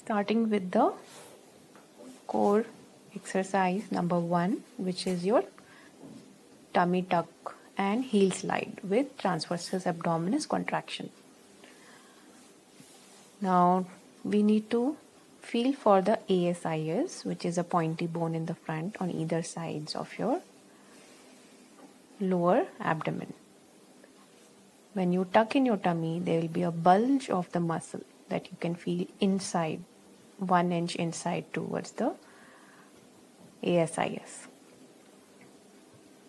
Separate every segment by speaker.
Speaker 1: starting with the core exercise number 1, which is your tummy tuck and heel slide with transversus abdominis contraction. Now we need to feel for the ASIS, which is a pointy bone in the front on either sides of your lower abdomen. When you tuck in your tummy, there will be a bulge of the muscle that you can feel inside, 1 inch inside towards the ASIS.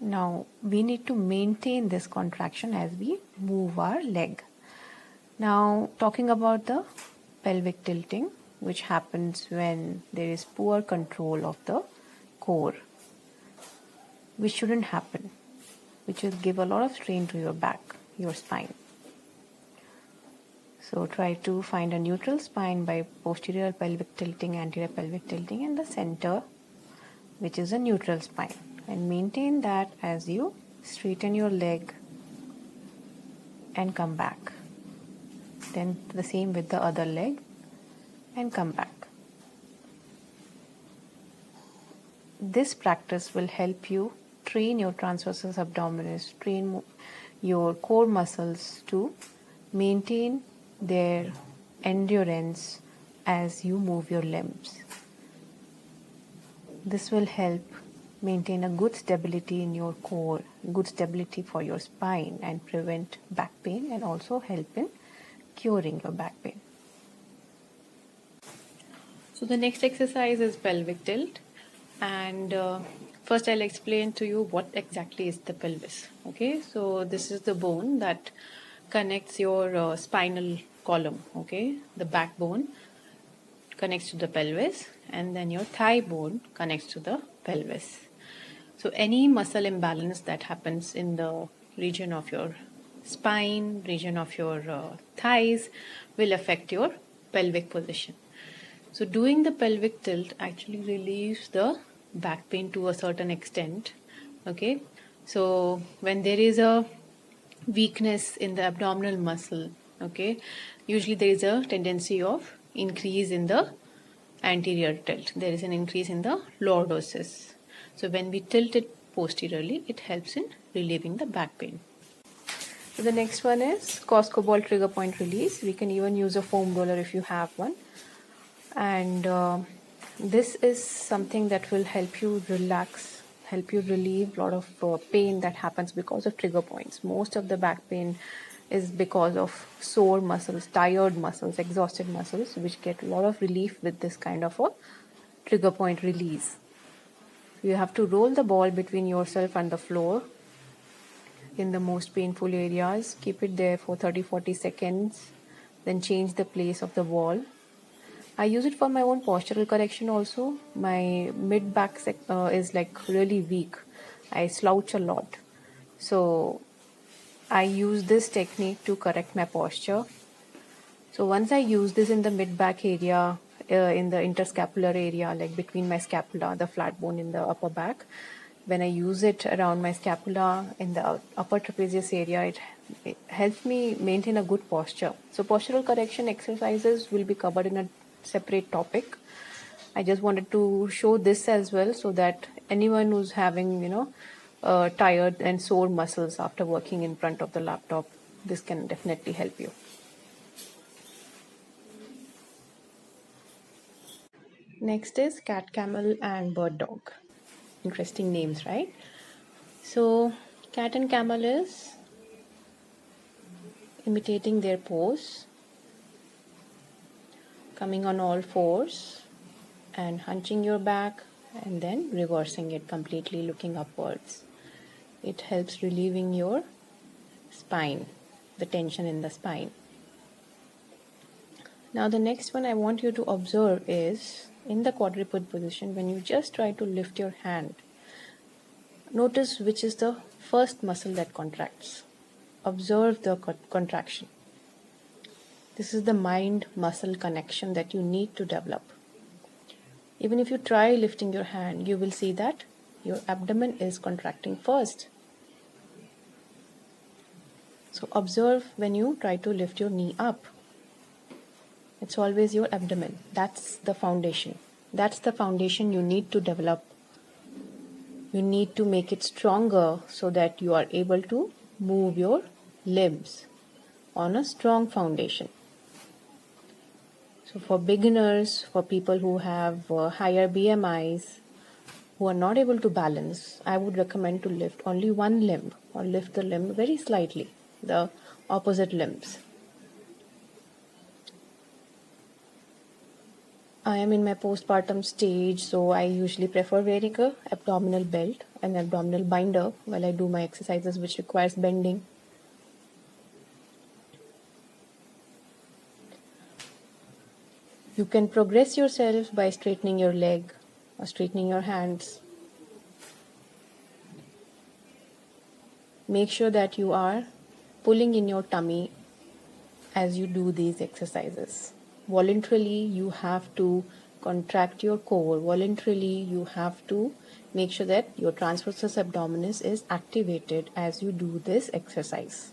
Speaker 1: Now we need to maintain this contraction as we move our leg. Now talking about the pelvic tilting, which happens when there is poor control of the core, which shouldn't happen, which will give a lot of strain to your back, your spine. So try to find a neutral spine by posterior pelvic tilting, anterior pelvic tilting, and the center, which is a neutral spine, and maintain that as you straighten your leg and come back. Then the same with the other leg and come back. This practice will help you train your transversus abdominis, train your core muscles to maintain their endurance as you move your limbs. This will help maintain a good stability in your core, good stability for your spine, and prevent back pain, and also help in curing your back pain. So the next exercise is pelvic tilt, and first I'll explain to you what exactly is the pelvis. Okay, so this is the bone that connects your spinal column. Okay, the backbone connects to the pelvis, and then your thigh bone connects to the pelvis. So any muscle imbalance that happens in the region of your spine, region of your thighs, will affect your pelvic position. So doing the pelvic tilt actually relieves the back pain to a certain extent. Okay, so when there is a weakness in the abdominal muscle, okay, usually there is a tendency of increase in the anterior tilt. There is an increase in the lordosis. So when we tilt it posteriorly, it helps in relieving the back pain. So the next one is Cosco ball trigger point release. We can even use a foam roller if you have one. And this is something that will help you relax, help you relieve a lot of pain that happens because of trigger points. Most of the back pain is because of sore muscles, tired muscles, exhausted muscles, which get a lot of relief with this kind of a trigger point release. You have to roll the ball between yourself and the floor in the most painful areas. Keep it there for 30-40 seconds, then change the place of the ball. I use it for my own postural correction also. My mid back is like really weak. I slouch a lot. So I use this technique to correct my posture. So once I use this in the mid back area, in the interscapular area, like between my scapula, the flat bone in the upper back, when I use it around my scapula in the upper trapezius area, it helps me maintain a good posture. So postural correction exercises will be covered in a separate topic. I just wanted to show this as well, so that anyone who's having tired and sore muscles after working in front of the laptop, this can definitely help you. Next is cat camel and bird dog. Interesting names, right? So cat and camel is imitating their pose, coming on all fours and hunching your back, and then reversing it completely, looking upwards. It helps relieving your spine, the tension in the spine. Now the next one I want you to observe is in the quadruped position. When you just try to lift your hand, notice which is the first muscle that contracts. Observe the contraction. This is the mind-muscle connection that you need to develop. Even if you try lifting your hand, you will see that your abdomen is contracting first. So observe when you try to lift your knee up. It's always your abdomen. That's the foundation. That's the foundation you need to develop. You need to make it stronger so that you are able to move your limbs on a strong foundation. So for beginners, for people who have higher BMIs, who are not able to balance, I would recommend to lift only one limb or lift the limb very slightly, the opposite limbs. I am in my postpartum stage, so I usually prefer wearing a abdominal belt and abdominal binder while I do my exercises which requires bending. You can progress yourself by straightening your leg or straightening your hands. Make sure that you are pulling in your tummy as you do these exercises. Voluntarily, you have to contract your core. Voluntarily, you have to make sure that your transversus abdominis is activated as you do this exercise.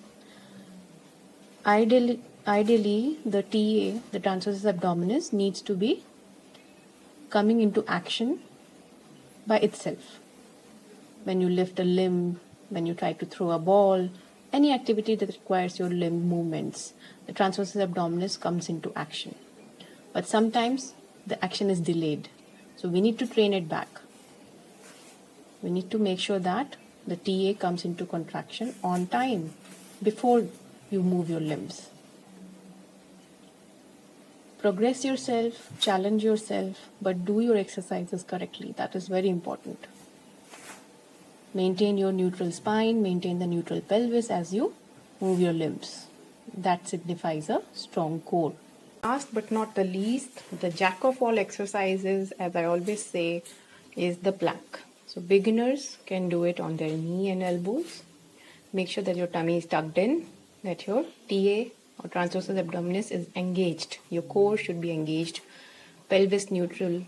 Speaker 1: Ideally, the TA, the transversus abdominis, needs to be coming into action by itself. When you lift a limb, when you try to throw a ball, any activity that requires your limb movements, the transversus abdominis comes into action. But sometimes the action is delayed. So we need to train it back. We need to make sure that the TA comes into contraction on time before you move your limbs. Progress yourself, challenge yourself, but do your exercises correctly. That is very important. Maintain your neutral spine, maintain the neutral pelvis as you move your limbs. That signifies a strong core. Last but not the least, the jack of all exercises, as I always say, is the plank. So beginners can do it on their knee and elbows. Make sure that your tummy is tucked in, that your TA or transversus abdominis is engaged. Your core should be engaged, pelvis neutral,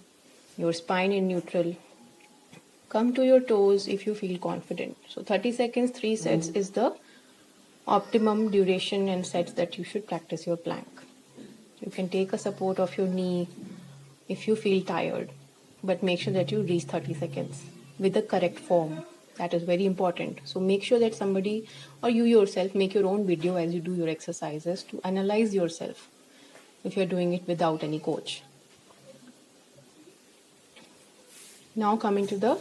Speaker 1: your spine in neutral. Come to your toes if you feel confident. So 30 seconds, 3 sets is the optimum duration and sets that you should practice your plank. You can take a support of your knee if you feel tired, but make sure that you reach 30 seconds with the correct form. That is very important. So make sure that somebody or you yourself make your own video as you do your exercises to analyze yourself if you're doing it without any coach. Now coming to the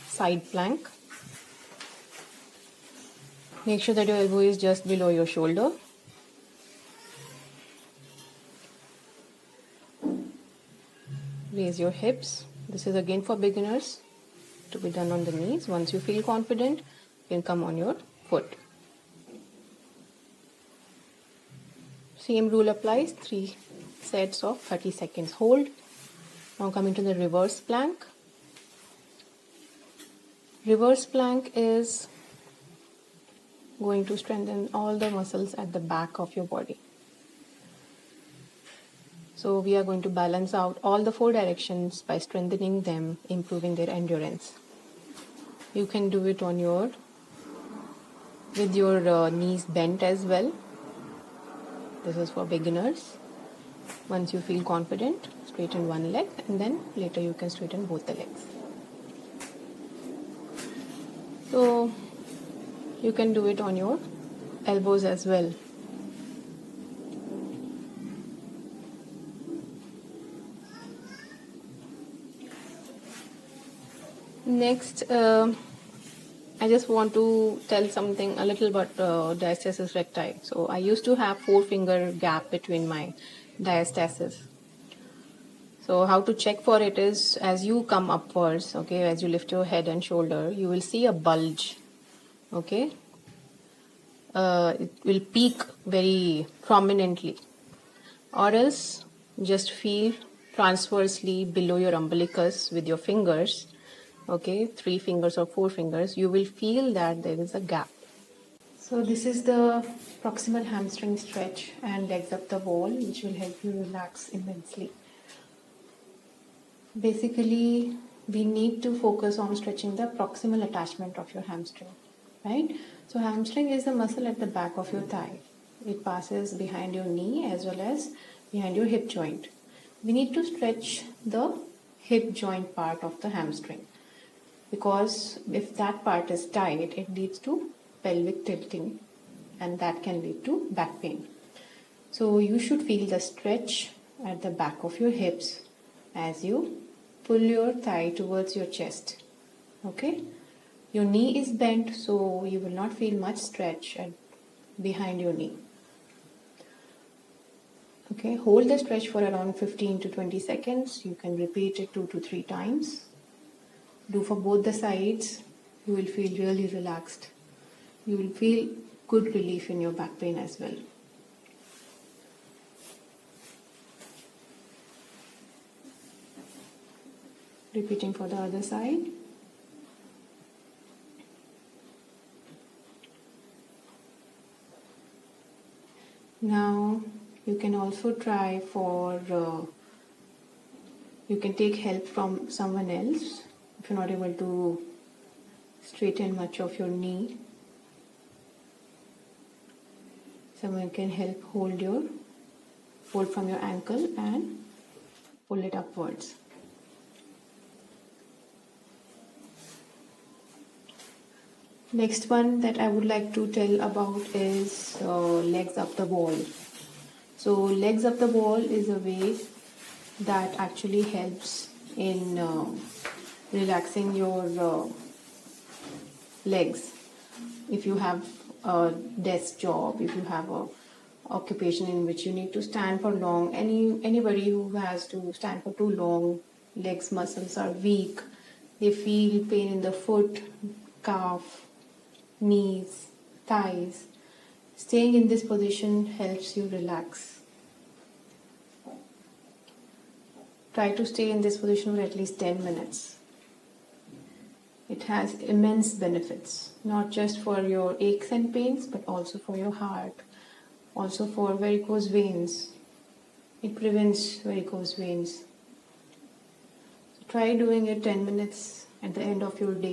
Speaker 1: side plank. Make sure that your elbow is just below your shoulder. Raise your hips. This is again for beginners, to be done on the knees. Once you feel confident, you can come on your foot. Same rule applies, 3 sets of 30 seconds hold. Now coming to the reverse plank. Reverse plank is going to strengthen all the muscles at the back of your body. So we are going to balance out all the 4 directions by strengthening them, improving their endurance. You can do it on with your knees bent as well. This is for beginners. Once you feel confident, straighten one leg and then later you can straighten both the legs. So you can do it on your elbows as well. Next, I just want to tell something a little about diastasis recti. So I used to have 4-finger gap between my diastasis. So how to check for it is, as you come upwards, okay, as you lift your head and shoulder, you will see a bulge, okay. It will peak very prominently, or else just feel transversely below your umbilicus with your fingers, okay, 3 fingers or 4 fingers, you will feel that there is a gap. So this is the proximal hamstring stretch and legs up the wall, which will help you relax immensely. Basically, we need to focus on stretching the proximal attachment of your hamstring, right? So hamstring is the muscle at the back of your thigh. It passes behind your knee as well as behind your hip joint. We need to stretch the hip joint part of the hamstring, because if that part is tight, it leads to pelvic tilting, and that can lead to back pain. So you should feel the stretch at the back of your hips as you pull your thigh towards your chest. Okay? Your knee is bent, so you will not feel much stretch behind your knee. Okay, hold the stretch for around 15 to 20 seconds. You can repeat it 2 to 3 times. Do for both the sides. You will feel really relaxed. You will feel good relief in your back pain as well. Repeating for the other side. Now you can also try for, you can take help from someone else if you're not able to straighten much of your knee. Someone can help hold from your ankle and pull it upwards. Next one that I would like to tell about is legs up the wall. So legs up the wall is a way that actually helps in relaxing your legs. If you have a desk job, if you have a occupation in which you need to stand for long, anybody who has to stand for too long, legs muscles are weak, they feel pain in the foot, calf, knees, thighs. Staying in this position helps you relax. Try to stay in this position for at least 10 minutes. It has immense benefits, not just for your aches and pains, but also for your heart, also for varicose veins. It prevents varicose veins. So try doing it 10 minutes at the end of your day.